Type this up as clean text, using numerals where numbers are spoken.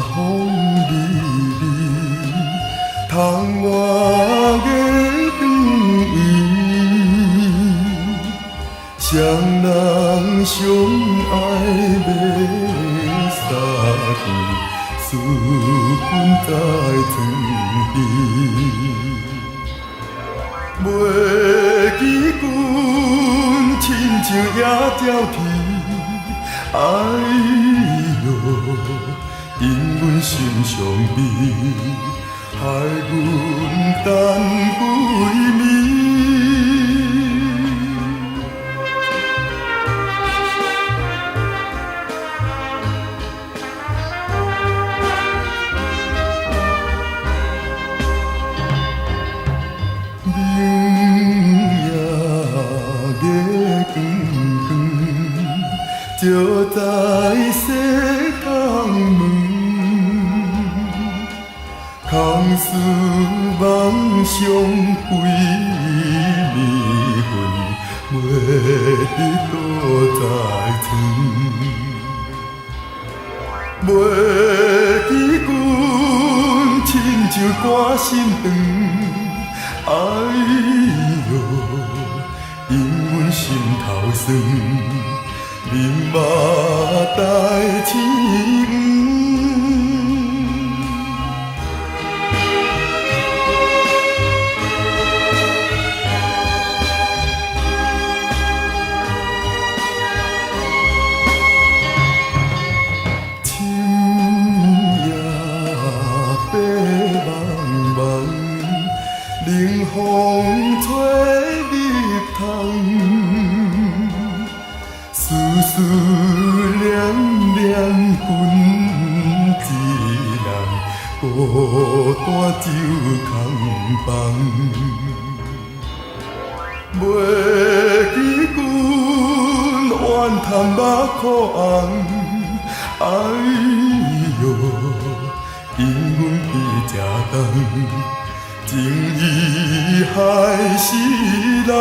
风里里，窗外月光圆，双人相爱要相见。思君在天边，袂记君亲像野条皮，哎哟，因阮心伤悲，害阮等几暝。就在西港门，空思梦想归迷魂，袂记倒在床，袂记君亲像歌心肠，哎哟，因阮心头酸。面目带痴深夜白茫茫，冷风吹入窗。丝丝凉凉，君一人孤单酒空房，袂记君怨叹目眶红，哎哟，因阮比这重，情义害死人。